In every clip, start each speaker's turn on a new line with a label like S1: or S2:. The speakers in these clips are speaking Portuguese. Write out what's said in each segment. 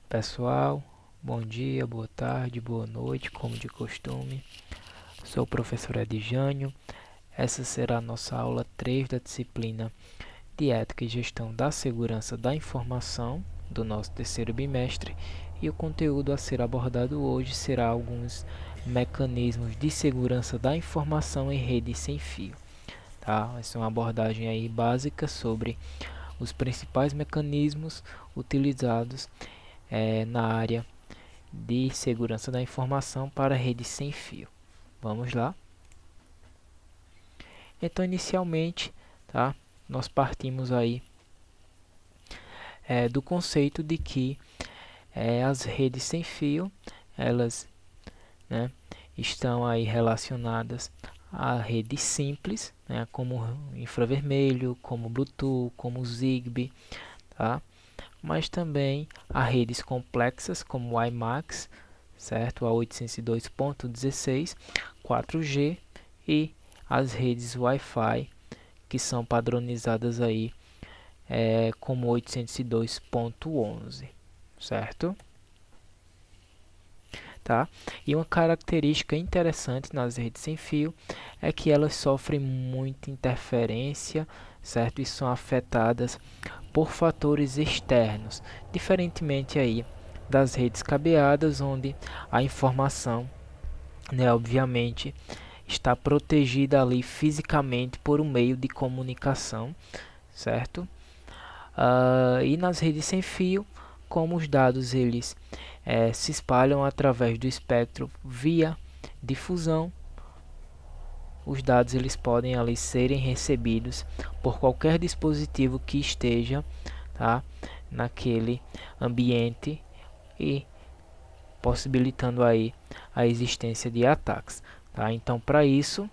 S1: Pessoal, bom dia, boa tarde, boa noite, como de costume. Sou o professor Edjânio. Essa será a nossa aula 3 da disciplina de Ética e Gestão da Segurança da Informação do nosso terceiro bimestre, e o conteúdo a ser abordado hoje será alguns mecanismos de segurança da informação em rede sem fio. Tá? Vai ser uma abordagem aí básica sobre os principais mecanismos utilizados na área de segurança da informação para rede sem fio. Vamos lá? Então, inicialmente, tá? Nós partimos aí do conceito de que as redes sem fio, elas, né, estão aí relacionadas a redes simples, né, como infravermelho, como Bluetooth, como Zigbee, tá? Mas também a redes complexas como o WiMAX, certo? A 802.16, 4G e as redes Wi-Fi que são padronizadas aí como 802.11, certo? Tá? E uma característica interessante nas redes sem fio é que elas sofrem muita interferência, certo? E são afetadas por fatores externos, diferentemente aí das redes cabeadas, onde a informação, né, obviamente, está protegida ali fisicamente por um meio de comunicação, certo? E nas redes sem fio, como os dados eles se espalham através do espectro via difusão, os dados eles podem ali serem recebidos por qualquer dispositivo que esteja, tá, naquele ambiente e possibilitando aí a existência de ataques, tá? Então, para isso,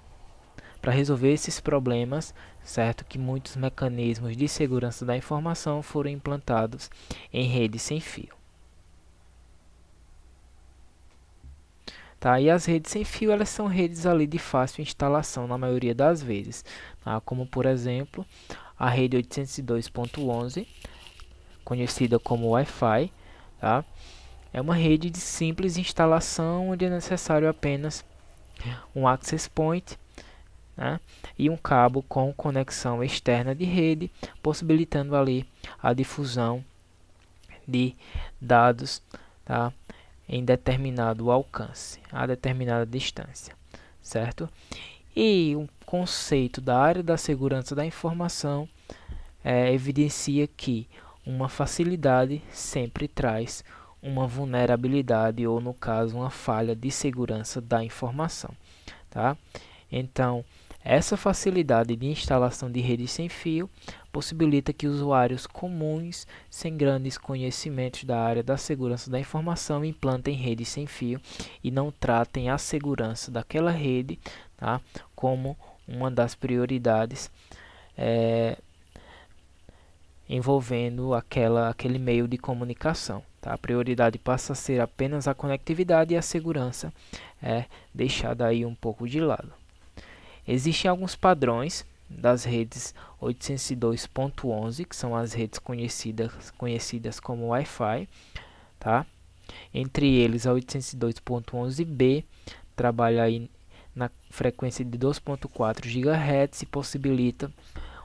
S1: para resolver esses problemas, certo, que muitos mecanismos de segurança da informação foram implantados em redes sem fio. Tá? E as redes sem fio, elas são redes ali de fácil instalação na maioria das vezes, tá? Como por exemplo a rede 802.11, conhecida como Wi-Fi, tá? É uma rede de simples instalação onde é necessário apenas um access point, né, e um cabo com conexão externa de rede, possibilitando ali a difusão de dados, tá, em determinado alcance, a determinada distância, certo? E um conceito da área da segurança da informação evidencia que uma facilidade sempre traz uma vulnerabilidade, ou no caso uma falha de segurança da informação, tá? Então, essa facilidade de instalação de redes sem fio possibilita que usuários comuns, sem grandes conhecimentos da área da segurança da informação, implantem redes sem fio e não tratem a segurança daquela rede, tá, como uma das prioridades envolvendo aquele meio de comunicação. Tá? A prioridade passa a ser apenas a conectividade, e a segurança é deixada aí um pouco de lado. Existem alguns padrões das redes 802.11, que são as redes conhecidas como Wi-Fi, tá? Entre eles a 802.11b trabalha aí na frequência de 2.4 GHz e possibilita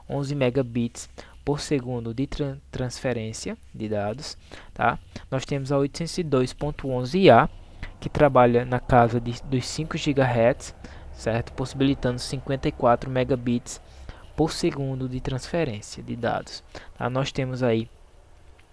S1: 11 megabits por segundo de transferência de dados, tá? Nós temos a 802.11a, que trabalha na casa dos 5 GHz, certo? Possibilitando 54 megabits por segundo de transferência de dados. Tá? Nós temos aí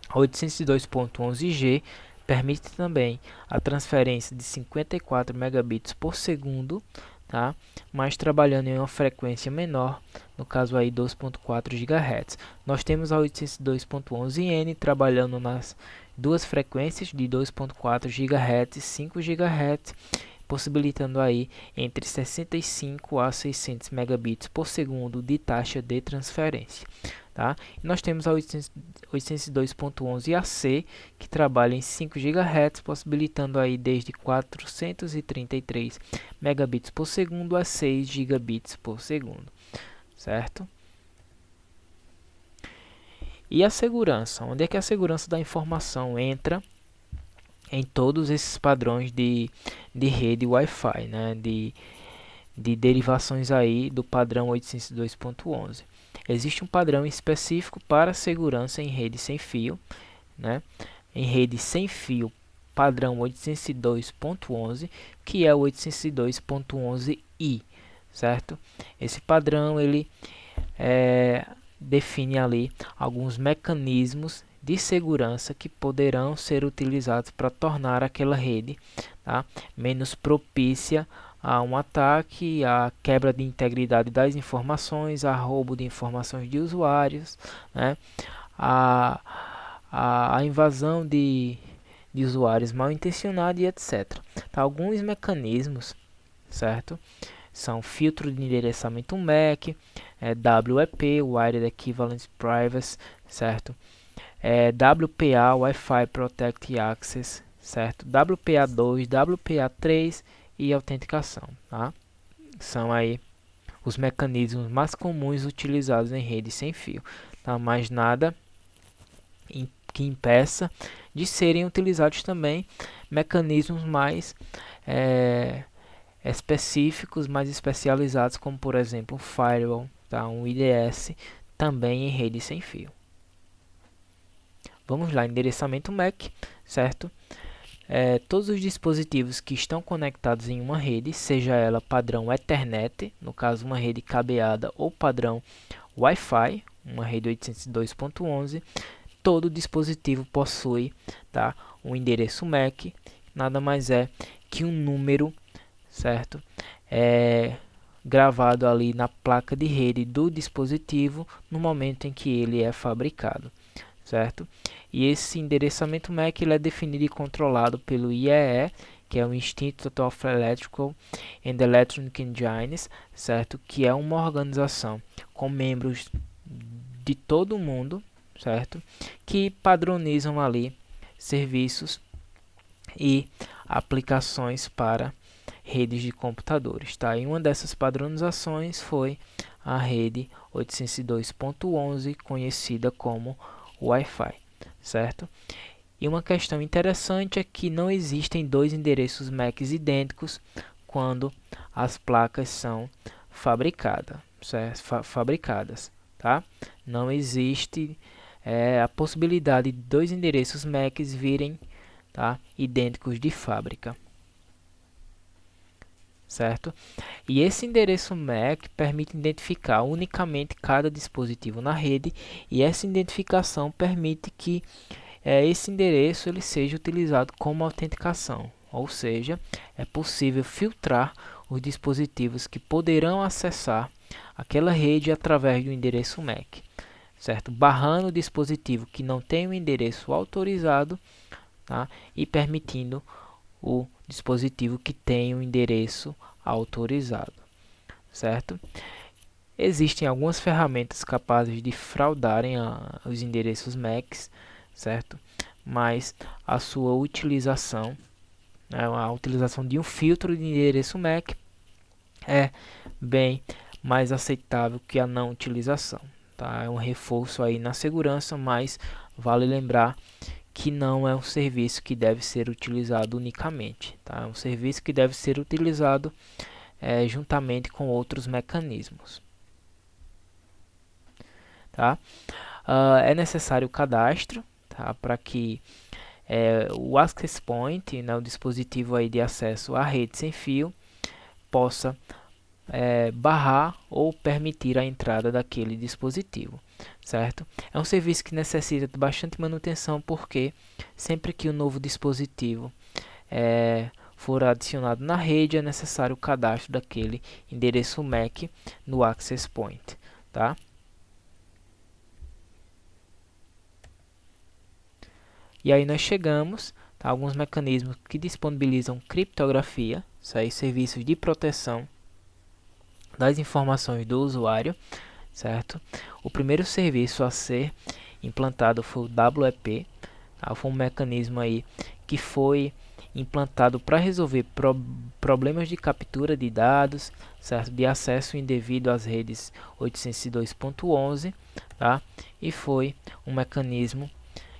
S1: a 802.11g, permite também a transferência de 54 megabits por segundo, tá? Mas trabalhando em uma frequência menor, no caso aí 2.4 GHz. Nós temos a 802.11n trabalhando nas duas frequências de 2.4 GHz e 5 GHz, possibilitando aí entre 65 a 600 megabits por segundo de taxa de transferência. Tá? E nós temos a 802.11ac, que trabalha em 5 GHz, possibilitando aí desde 433 megabits por segundo a 6 gigabits por segundo, certo? E a segurança? Onde é que a segurança da informação entra em todos esses padrões de rede Wi-Fi, né, de derivações aí do padrão 802.11. Existe um padrão específico para segurança em rede sem fio, né, em rede sem fio padrão 802.11, que é o 802.11i, certo? Esse padrão ele define ali alguns mecanismos de segurança que poderão ser utilizados para tornar aquela rede, tá, menos propícia a um ataque, a quebra de integridade das informações, a roubo de informações de usuários, né, a invasão de usuários mal intencionados e etc. Tá, alguns mecanismos, certo? São filtro de endereçamento MAC, WEP, Wired Equivalent Privacy, certo? WPA, Wi-Fi Protect Access, certo? WPA2, WPA3 e autenticação, tá? São aí os mecanismos mais comuns utilizados em rede sem fio, tá? Mas nada que impeça de serem utilizados também mecanismos mais específicos, mais especializados, como por exemplo o firewall, tá? Um IDS, também em rede sem fio. Vamos lá, endereçamento MAC, certo? Todos os dispositivos que estão conectados em uma rede, seja ela padrão Ethernet, no caso uma rede cabeada, ou padrão Wi-Fi, uma rede 802.11, todo dispositivo possui, tá, um endereço MAC, nada mais é que um número, certo, gravado ali na placa de rede do dispositivo no momento em que ele é fabricado, certo? E esse endereçamento MAC ele é definido e controlado pelo IEE, que é o Institute of Electrical and Electronic Engineers, certo? Que é uma organização com membros de todo o mundo, certo? Que padronizam ali serviços e aplicações para redes de computadores, tá? E uma dessas padronizações foi a rede 802.11, conhecida como Wi-Fi, certo? E uma questão interessante é que não existem dois endereços MACs idênticos quando as placas são fabricadas, certo? Fabricadas, tá? Não existe a possibilidade de dois endereços MACs virem, tá, idênticos de fábrica, certo? E esse endereço MAC permite identificar unicamente cada dispositivo na rede, e essa identificação permite que esse endereço ele seja utilizado como autenticação, ou seja, é possível filtrar os dispositivos que poderão acessar aquela rede através do endereço MAC, certo? Barrando o dispositivo que não tem o endereço autorizado, tá? E permitindo o dispositivo que tem o endereço autorizado, certo? Existem algumas ferramentas capazes de fraudarem os endereços MACs, certo? Mas a sua utilização, né, a utilização de um filtro de endereço MAC é bem mais aceitável que a não utilização, tá? É um reforço aí na segurança, mas vale lembrar que não é um serviço que deve ser utilizado unicamente, tá? É um serviço que deve ser utilizado juntamente com outros mecanismos, tá? É necessário o cadastro, tá? Para que o access point, né, o dispositivo aí de acesso à rede sem fio, possa barrar ou permitir a entrada daquele dispositivo, certo? É um serviço que necessita de bastante manutenção, porque sempre que um novo dispositivo for adicionado na rede, é necessário o cadastro daquele endereço MAC no access point, tá? E aí nós chegamos a alguns mecanismos que disponibilizam criptografia, serviços de proteção das informações do usuário, certo? O primeiro serviço a ser implantado foi o WEP, tá? Foi um mecanismo aí que foi implantado para resolver problemas de captura de dados, certo? De acesso indevido às redes 802.11, tá? E foi um mecanismo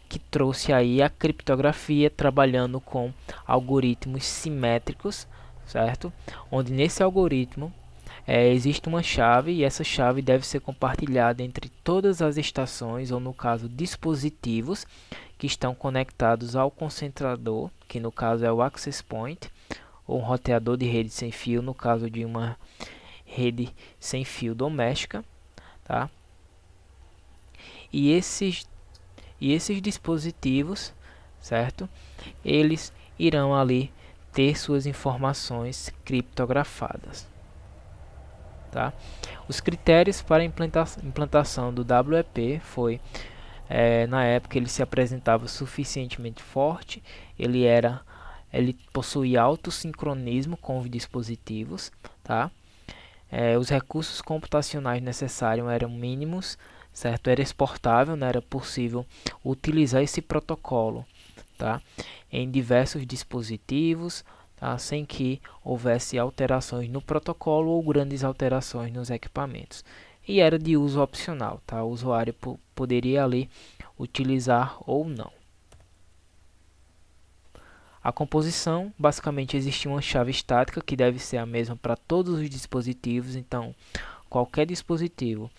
S1: que trouxe aí a criptografia trabalhando com algoritmos simétricos, certo? Onde nesse algoritmo existe uma chave e essa chave deve ser compartilhada entre todas as estações, ou no caso dispositivos que estão conectados ao concentrador, que no caso é o access point, ou um roteador de rede sem fio, no caso de uma rede sem fio doméstica, tá? E esses dispositivos, certo? Eles irão ali ter suas informações criptografadas, tá? Os critérios para a implantação do WEP foi, na época ele se apresentava suficientemente forte, ele possuía alto sincronismo com os dispositivos, tá? Os recursos computacionais necessários eram mínimos, certo? Era exportável, né? Era possível utilizar esse protocolo, tá? Em diversos dispositivos, tá? Sem que houvesse alterações no protocolo ou grandes alterações nos equipamentos. E era de uso opcional, tá? O usuário poderia ali utilizar ou não. A composição, basicamente existia uma chave estática que deve ser a mesma para todos os dispositivos, então qualquer dispositivo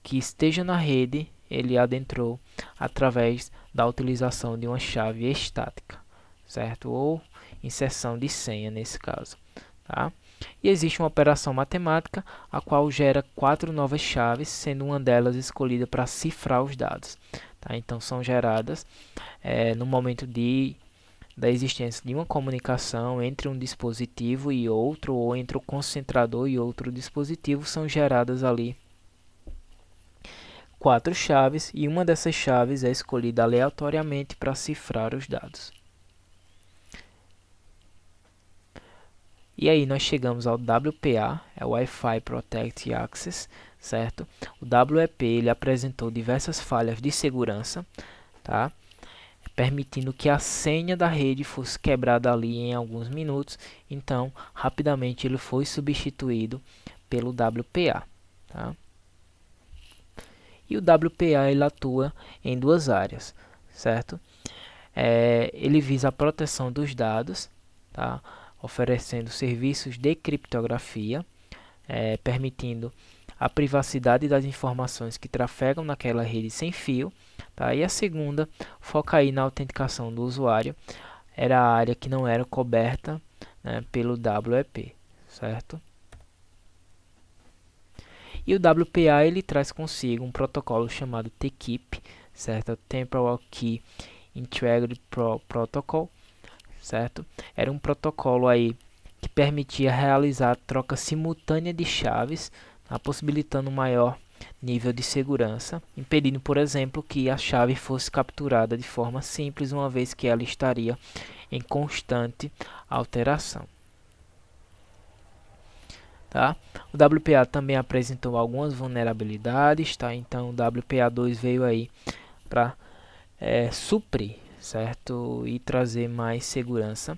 S1: que esteja na rede, ele adentrou através da utilização de uma chave estática, certo? Ou inserção de senha nesse caso, tá? E existe uma operação matemática a qual gera 4 novas chaves, sendo uma delas escolhida para cifrar os dados, tá? Então são geradas no momento da existência de uma comunicação entre um dispositivo e outro, ou entre o concentrador e outro dispositivo, são geradas ali 4 chaves, e uma dessas chaves é escolhida aleatoriamente para cifrar os dados. E aí nós chegamos ao WPA, é o Wi-Fi Protect Access, certo? O WEP ele apresentou diversas falhas de segurança, tá? Permitindo que a senha da rede fosse quebrada ali em alguns minutos. Então, rapidamente ele foi substituído pelo WPA, tá? E o WPA ele atua em duas áreas, certo? Ele visa a proteção dos dados, tá? Oferecendo serviços de criptografia, permitindo a privacidade das informações que trafegam naquela rede sem fio, tá? E a segunda foca aí na autenticação do usuário, era a área que não era coberta, né, pelo WEP, certo? E o WPA ele traz consigo um protocolo chamado TKIP, certo? Temporal Key Integrity Protocol, certo? Era um protocolo aí que permitia realizar a troca simultânea de chaves, possibilitando um maior nível de segurança, impedindo, por exemplo, que a chave fosse capturada de forma simples, uma vez que ela estaria em constante alteração. Tá? O WPA também apresentou algumas vulnerabilidades, tá? Então o WPA2 veio aí para suprir, certo? E trazer mais segurança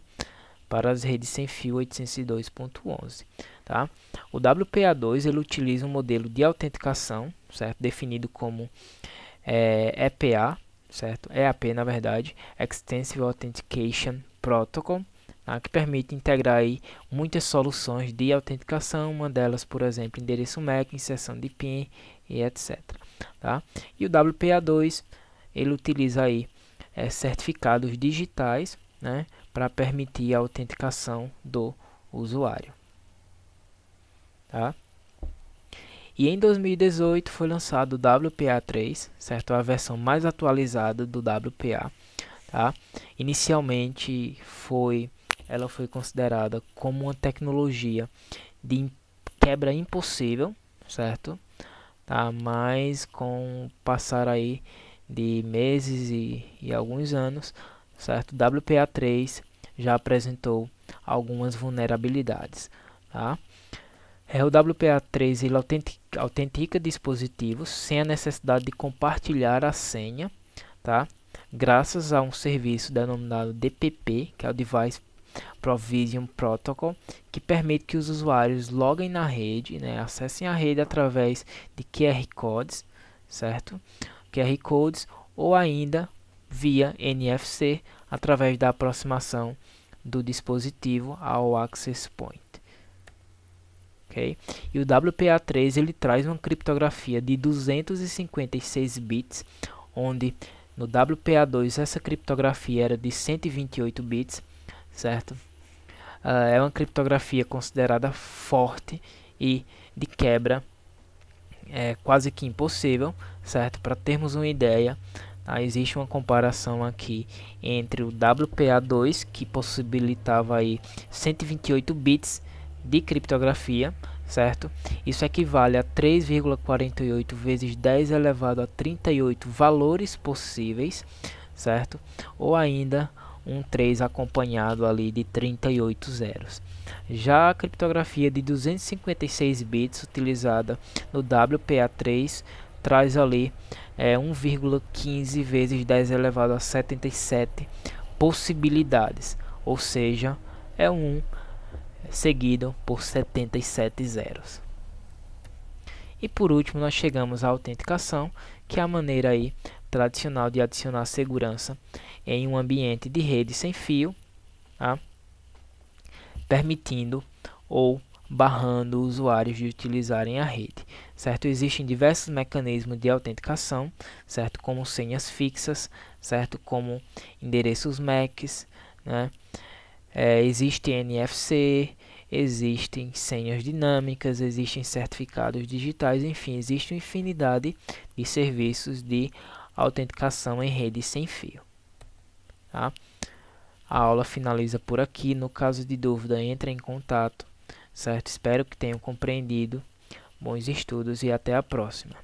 S1: para as redes sem fio 802.11, tá? O WPA2 ele utiliza um modelo de autenticação, certo? Definido como EPA, certo? EAP na verdade, Extensive Authentication Protocol, tá? Que permite integrar aí muitas soluções de autenticação, uma delas, por exemplo, endereço MAC, inserção de PIN e etc, tá? E o WPA2 ele utiliza aí certificados digitais, né, para permitir a autenticação do usuário, tá? E em 2018 foi lançado o WPA3, certo? A versão mais atualizada do WPA, tá? Inicialmente ela foi considerada como uma tecnologia de quebra impossível, certo? Tá? Mas com o passar aí de meses e alguns anos, certo? WPA3 já apresentou algumas vulnerabilidades, tá? O WPA3 ele autentica dispositivos sem a necessidade de compartilhar a senha, tá? Graças a um serviço denominado DPP, que é o Device Provision Protocol, que permite que os usuários loguem na rede, né, acessem a rede através de QR Codes, certo? QR Codes ou ainda via NFC através da aproximação do dispositivo ao access point. Okay? E o WPA3 ele traz uma criptografia de 256 bits, onde no WPA2 essa criptografia era de 128 bits, certo? É uma criptografia considerada forte e de quebra quase que impossível, certo? Para termos uma ideia, existe uma comparação aqui entre o WPA2, que possibilitava aí 128 bits de criptografia, certo? Isso equivale a 3,48 vezes 10 elevado a 38 valores possíveis, certo? Ou ainda um 3 acompanhado ali de 38 zeros. Já a criptografia de 256 bits utilizada no WPA3 traz ali 1,15 vezes 10 elevado a 77 possibilidades, ou seja, é um 1 seguido por 77 zeros. E por último nós chegamos à autenticação, que é a maneira aí tradicional de adicionar segurança em um ambiente de rede sem fio, tá? Permitindo ou barrando usuários de utilizarem a rede, certo? Existem diversos mecanismos de autenticação, certo? Como senhas fixas, certo? Como endereços MACs, né? Existe NFC, existem senhas dinâmicas, existem certificados digitais, enfim, existe uma infinidade de serviços de autenticação em rede sem fio. Tá? A aula finaliza por aqui. No caso de dúvida, entre em contato, certo? Espero que tenham compreendido. Bons estudos e até a próxima.